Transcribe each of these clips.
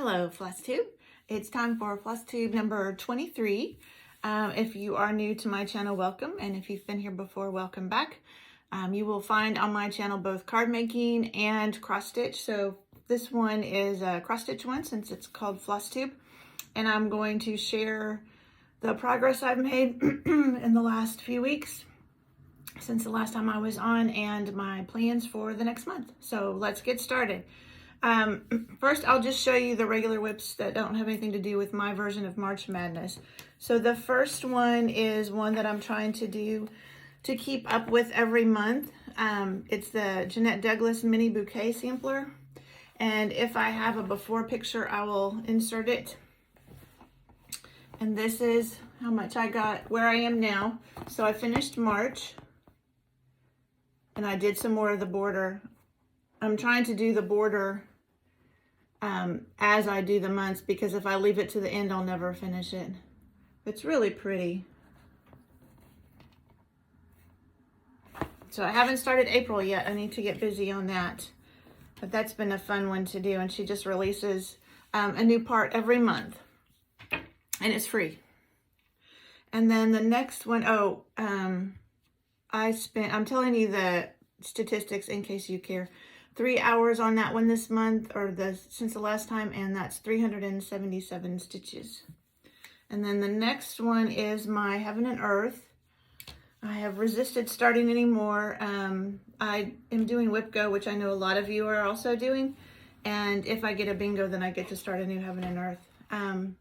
Hello, Flosstube. It's time for Flosstube number 23. If you are new to my channel, welcome. And if you've been here before, welcome back. You will find on my channel both card making and cross stitch. So this one is a cross stitch one since it's called Flosstube. And I'm going to share the progress I've made in the last few weeks since the last time I was on and my plans for the next month. So let's get started. First, I'll just show you the regular whips that don't have anything to do with my version of March Madness. So the first one is one that I'm trying to do to keep up with every month. It's the Jeanette Douglas Mini Bouquet Sampler. And if I have a before picture, I will insert it. And this is how much I got where I am now. So I finished March and I did some more of the border. I'm trying to do the border as I do the months, because if I leave it to the end, I'll never finish it. It's really pretty. So I haven't started April yet. I need to get busy on that. But that's been a fun one to do. And she just releases a new part every month. And it's free. And then the next one, I'm telling you the statistics in case you care. 3 hours on that one this month, or since the last time, and that's 377 stitches. And then the next one is my Heaven and Earth. I have resisted starting anymore. I am doing Whip Go, which I know a lot of you are also doing. And if I get a bingo, then I get to start a new Heaven and Earth.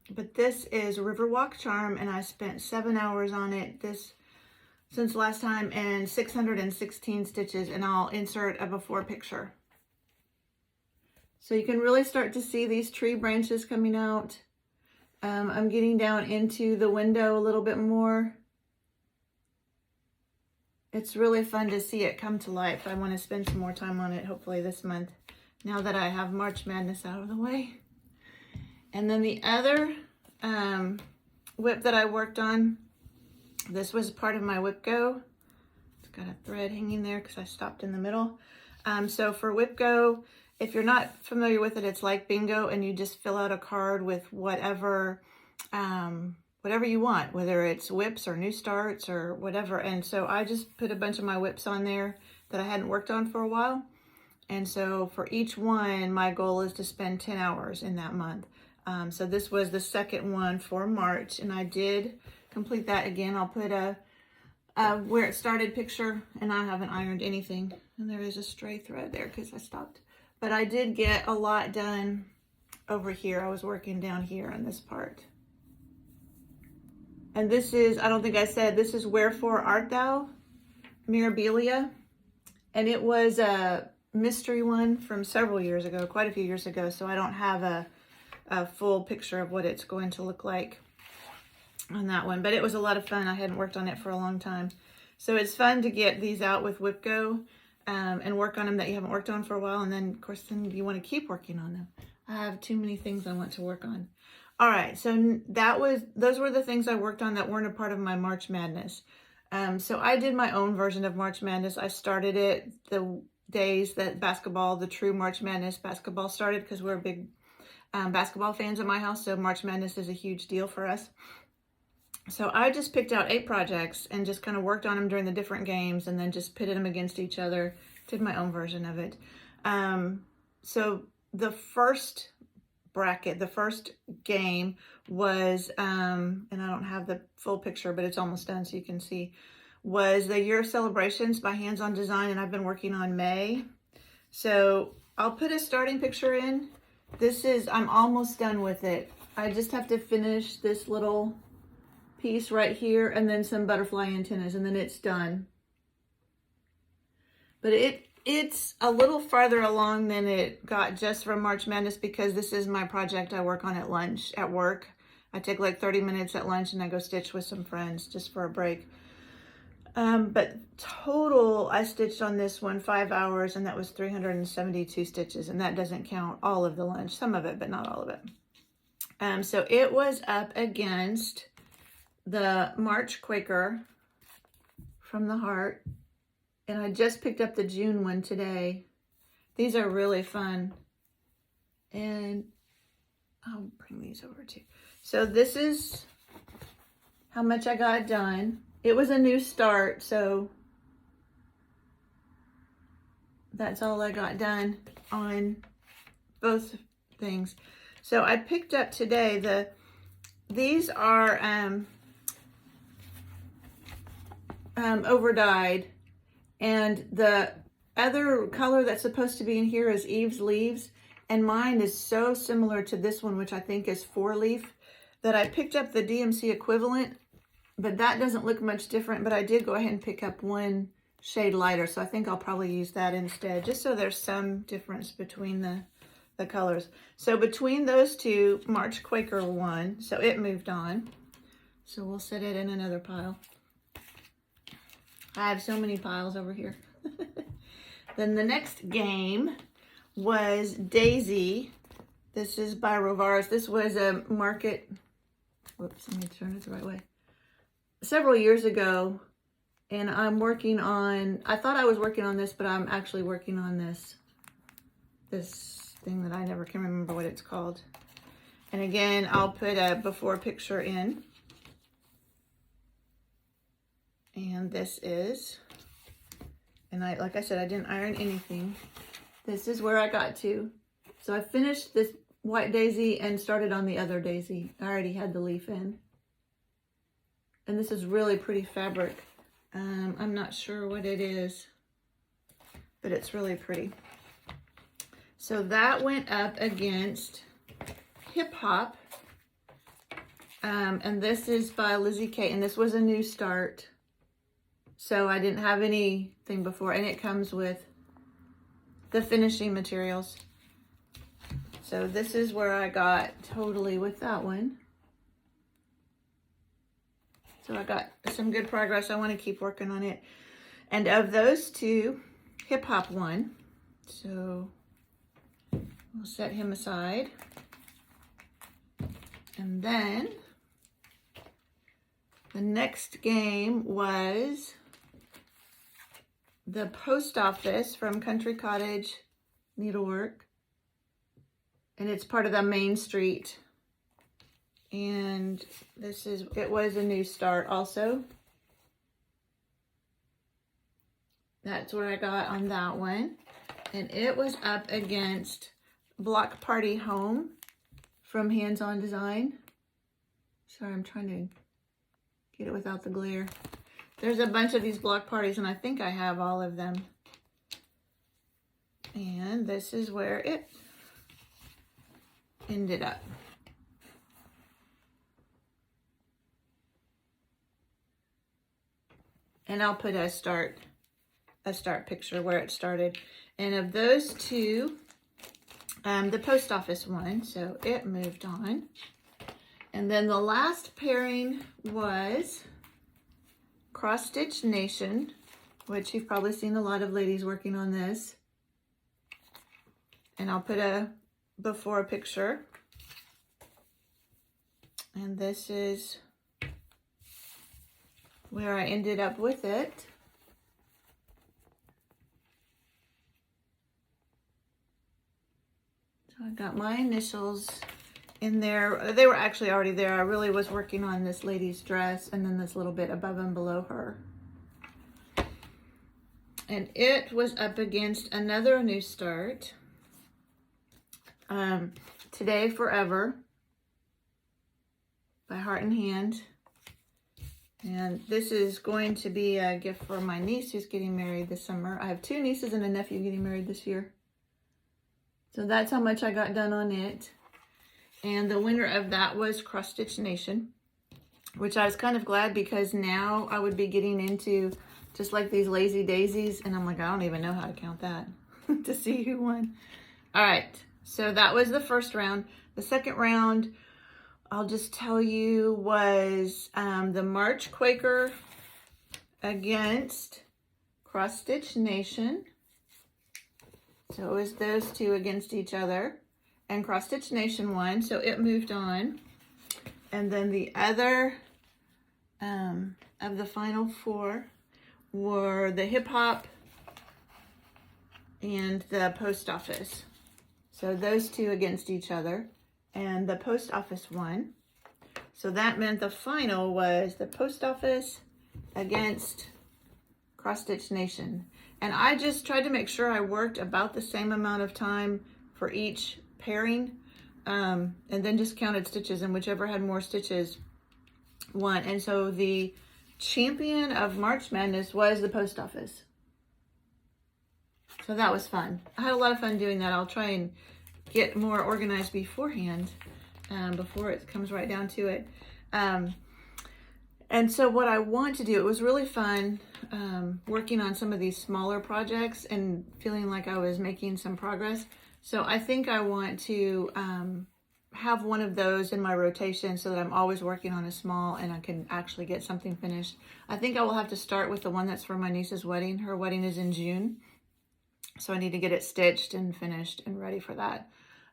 But this is Riverwalk Charm, and I spent 7 hours on it since last time, and 616 stitches, and I'll insert a before picture. So you can really start to see these tree branches coming out. I'm getting down into the window a little bit more. It's really fun to see it come to life. I want to spend some more time on it, hopefully this month, now that I have March Madness out of the way. And then the other whip that I worked on, this was part of my Whip Go. It's got a thread hanging there because I stopped in the middle. So for Whip Go, if you're not familiar with it, it's like bingo, and you just fill out a card with whatever you want, whether it's whips or new starts or whatever. And so I just put a bunch of my whips on there that I hadn't worked on for a while. And so for each one, my goal is to spend 10 hours in that month. So this was the second one for March, and I did complete that. Again, I'll put a where it started picture, and I haven't ironed anything. And there is a stray thread there because I stopped. But I did get a lot done over here. I was working down here on this part. And this is, I don't think I said, this is Wherefore Art Thou? Mirabilia. And it was a mystery one from several years ago, quite a few years ago. So I don't have a full picture of what it's going to look like on that one. But it was a lot of fun. I hadn't worked on it for a long time. So it's fun to get these out with Whip Go. And work on them that you haven't worked on for a while, and then of course then you want to keep working on them. I have too many things I want to work on. All right, so those were the things I worked on that weren't a part of my March Madness. So I did my own version of March Madness. I started it the days that the true March Madness basketball started, because we're big basketball fans at my house, so March Madness is a huge deal for us. So I just picked out 8 projects and just kind of worked on them during the different games, and then just pitted them against each other, did my own version of it. So the first bracket, the first game was, and I don't have the full picture, but it's almost done so you can see, was the Year of Celebrations by Hands On Design, and I've been working on May. So I'll put a starting picture in. I'm almost done with it. I just have to finish this little piece right here, and then some butterfly antennas, and then it's done. But it's a little farther along than it got just from March Madness, because this is my project I work on at lunch at work. I take like 30 minutes at lunch and I go stitch with some friends just for a break. But total, I stitched on this one 5 hours, and that was 372 stitches, and that doesn't count all of the lunch, some of it, but not all of it. So it was up against the March Quaker from the Heart, and I just picked up the June one today. These are really fun, and I'll bring these over too. So this is how much I got done. It was a new start, so that's all I got done on both things. So I picked up today these are over dyed, and the other color that's supposed to be in here is Eve's Leaves, and mine is so similar to this one, which I think is 4-leaf, that I picked up the DMC equivalent, but that doesn't look much different. But I did go ahead and pick up one shade lighter, so I think I'll probably use that instead, just so there's some difference between the colors. So between those two, March Quaker won, so it moved on. So we'll set it in another pile. I have so many piles over here. Then the next game was Daisy. This is by Rovars. This was a market, whoops, let me turn it the right way, several years ago. And I'm working on, I thought I was working on this, but I'm actually working on this thing that I never can remember what it's called. And again, I'll put a before picture in. And this is, and like I said, I didn't iron anything. This is where I got to. So I finished this white daisy and started on the other daisy. I already had the leaf in. And this is really pretty fabric. I'm not sure what it is, but it's really pretty. So that went up against Hip Hop. And this is by Lizzie K. And this was a new start. So I didn't have anything before. And it comes with the finishing materials. So this is where I got totally with that one. So I got some good progress. I want to keep working on it. And of those two, Hip Hop won. So we'll set him aside. And then the next game was the Post Office from Country Cottage Needlework. And it's part of the Main Street. And it was a new start also. That's what I got on that one. And it was up against Block Party Home from Hands On Design. Sorry, I'm trying to get it without the glare. There's a bunch of these block parties, and I think I have all of them. And this is where it ended up. And I'll put a start picture where it started. And of those two, the Post Office one, so it moved on. And then the last pairing was Cross Stitch Nation, which you've probably seen a lot of ladies working on this. And I'll put a before picture. And this is where I ended up with it. So I got my initials in there. They were actually already there. I really was working on this lady's dress and then this little bit above and below her. And it was up against another new start. Today Forever by Heart and Hand. And this is going to be a gift for my niece who's getting married this summer. I have 2 nieces and a nephew getting married this year. So that's how much I got done on it. And the winner of that was Cross Stitch Nation, which I was kind of glad because now I would be getting into just like these lazy daisies. And I'm like, I don't even know how to count that to see who won. All right. So that was the first round. The second round, I'll just tell you, was the March Quaker against Cross Stitch Nation. So it was those two against each other. And Cross Stitch Nation won, so it moved on. And then the other of the final 4 were the Hip Hop and the Post Office. So those two against each other. and the post office one. So that meant the final was the post office against Cross Stitch Nation. And I just tried to make sure I worked about the same amount of time for each pairing, and then just counted stitches, and whichever had more stitches won. And so the champion of March Madness was the post office. So that was fun. I had a lot of fun doing that. I'll try and get more organized beforehand, before it comes right down to it. And so what I want to do, it was really fun working on some of these smaller projects and feeling like I was making some progress. So I think I want to have one of those in my rotation so that I'm always working on a small and I can actually get something finished. I think I will have to start with the one that's for my niece's wedding. Her wedding is in June. So I need to get it stitched and finished and ready for that.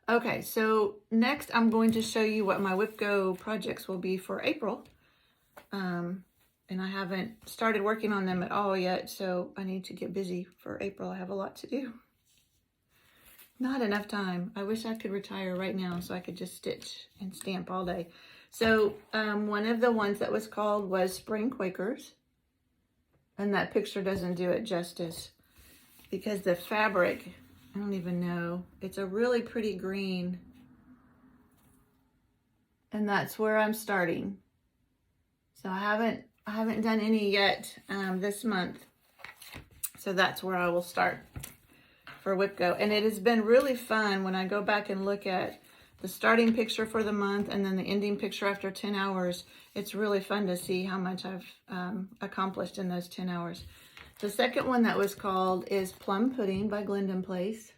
Okay, so next I'm going to show you what my WhipGo projects will be for April. And I haven't started working on them at all yet, so I need to get busy for April. I have a lot to do. Not enough time. I wish I could retire right now so I could just stitch and stamp all day. So one of the ones that was called was Spring Quakers. And that picture doesn't do it justice because the fabric, I don't even know. It's a really pretty green. And that's where I'm starting. So I haven't done any yet this month. So that's where I will start for WhipGo. And it has been really fun when I go back and look at the starting picture for the month and then the ending picture after 10 hours. It's really fun to see how much I've accomplished in those 10 hours. The second one that was called is Plum Pudding by Glendon Place.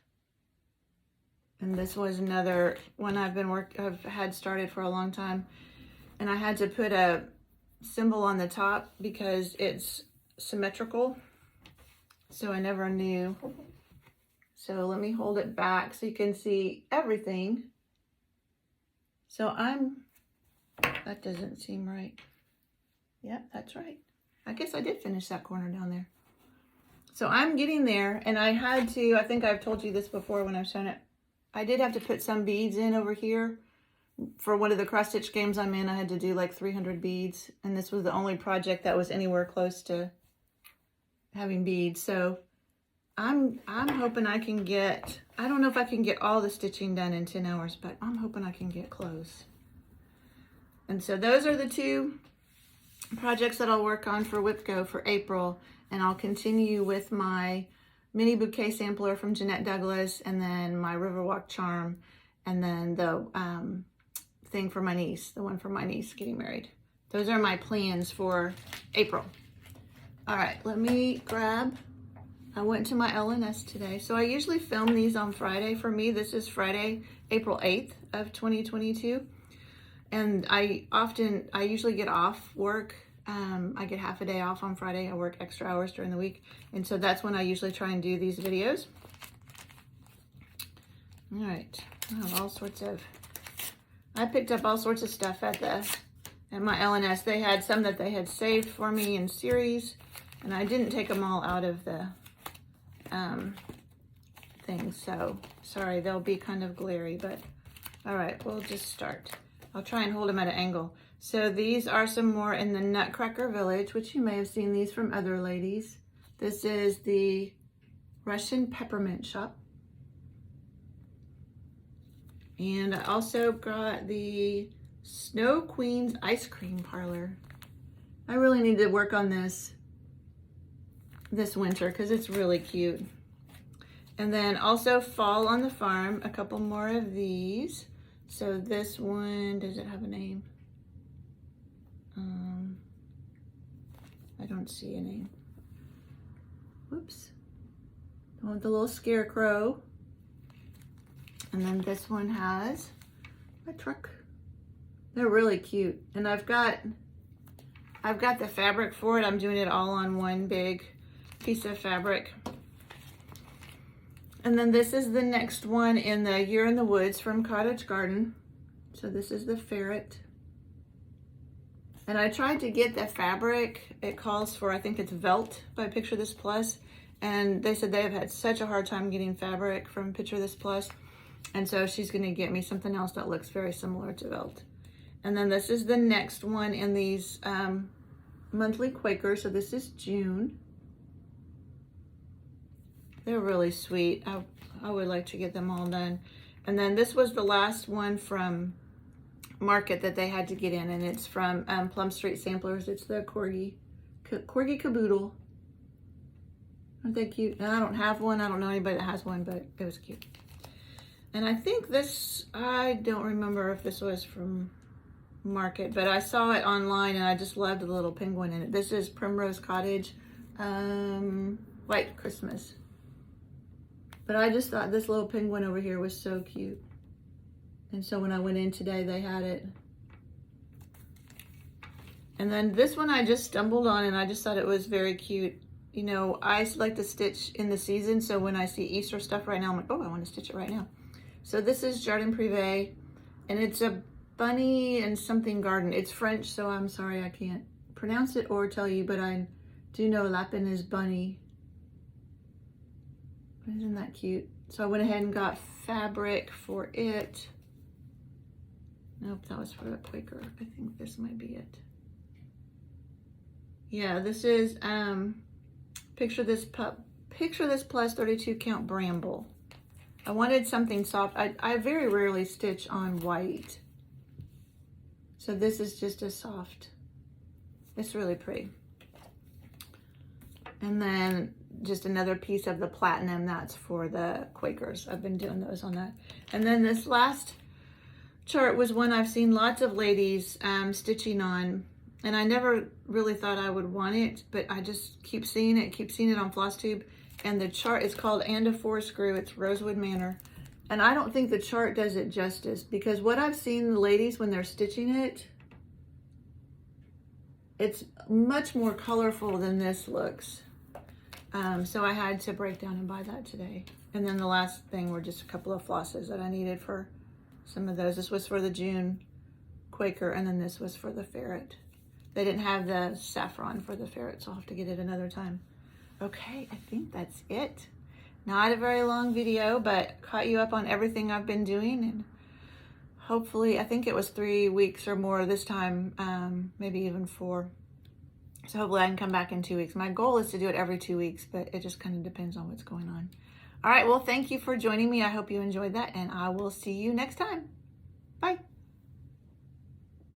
And this was another one I've had started for a long time. And I had to put a symbol on the top because it's symmetrical. So I never knew. So let me hold it back so you can see everything. So that doesn't seem right. Yep, that's right. I guess I did finish that corner down there. So I'm getting there, and I had to, I think I've told you this before when I've shown it, I did have to put some beads in over here. For one of the cross stitch games I'm in, I had to do like 300 beads, and this was the only project that was anywhere close to having beads. So I'm hoping I can get, I don't know if I can get all the stitching done in 10 hours, but I'm hoping I can get close. And so those are the two projects that I'll work on for WhipGo for April, and I'll continue with my mini bouquet sampler from Jeanette Douglas, and then my Riverwalk charm, and then the thing for my niece, the one for my niece getting married. Those are my plans for April. All right, let me grab, I went to my LNS today. So I usually film these on Friday. For me, this is Friday, April 8th of 2022. And I usually get off work. I get half a day off on Friday. I work extra hours during the week. And so that's when I usually try and do these videos. All right, I have all sorts of, I picked up all sorts of stuff at my LNS. They had some that they had saved for me in series, and I didn't take them all out of the things. So sorry, they'll be kind of glary, but all right, we'll just start. I'll try and hold them at an angle. So these are some more in the Nutcracker Village, which you may have seen these from other ladies. This is the Russian Peppermint Shop. And I also got the Snow Queen's Ice Cream Parlor. I really need to work on this winter because it's really cute. And then also Fall on the Farm, a couple more of these. So this one, does it have a name? I don't see a name. Whoops. The one with the little scarecrow. And then this one has a truck. They're really cute. And I've got the fabric for it. I'm doing it all on one big piece of fabric. And then this is the next one in the Year in the Woods from Cottage Garden. So this is the ferret. And I tried to get the fabric. It calls for, I think it's Velt by Picture This Plus. And they said they have had such a hard time getting fabric from Picture This Plus. And so she's going to get me something else that looks very similar to Velt. And then this is the next one in these monthly Quakers. So this is June. They're really sweet. I would like to get them all done. And then this was the last one from Market that they had to get in, and it's from Plum Street Samplers. It's the Corgi Caboodle. Aren't they cute? And I don't have one. I don't know anybody that has one, but it was cute. And I think this, I don't remember if this was from Market, but I saw it online and I just loved the little penguin in it. This is Primrose Cottage White Christmas. But I just thought this little penguin over here was so cute. And so when I went in today, they had it. And then this one I just stumbled on and I just thought it was very cute. You know, I like to stitch in the season. So when I see Easter stuff right now, I'm like, oh, I want to stitch it right now. So this is Jardin Privé, and it's a bunny and something garden. It's French, so I'm sorry I can't pronounce it or tell you, but I do know lapin is bunny. Isn't that cute? So I went ahead and got fabric for it. Nope, that was for the Quaker. I think this might be it. Yeah, this is Picture This Plus 32 count Bramble. I wanted something soft. I very rarely stitch on white. So this is just a soft. It's really pretty. And then just another piece of the platinum, that's for the Quakers. I've been doing those on that. And then this last chart was one I've seen lots of ladies stitching on, and I never really thought I would want it, but I just keep seeing it on Flosstube. And the chart is called And a Four Screw. It's Rosewood Manor. And I don't think the chart does it justice, because what I've seen the ladies when they're stitching it, it's much more colorful than this looks. So I had to break down and buy that today. And then the last thing were just a couple of flosses that I needed for some of those. This was for the June Quaker, and then this was for the ferret. They didn't have the saffron for the ferret, so I'll have to get it another time. Okay, I think that's it. Not a very long video, but caught you up on everything I've been doing, and hopefully, I think it was 3 weeks or more this time, maybe even 4. So hopefully I can come back in 2 weeks. My goal is to do it every 2 weeks, but it just kind of depends on what's going on. All right, well, thank you for joining me. I hope you enjoyed that, and I will see you next time. Bye.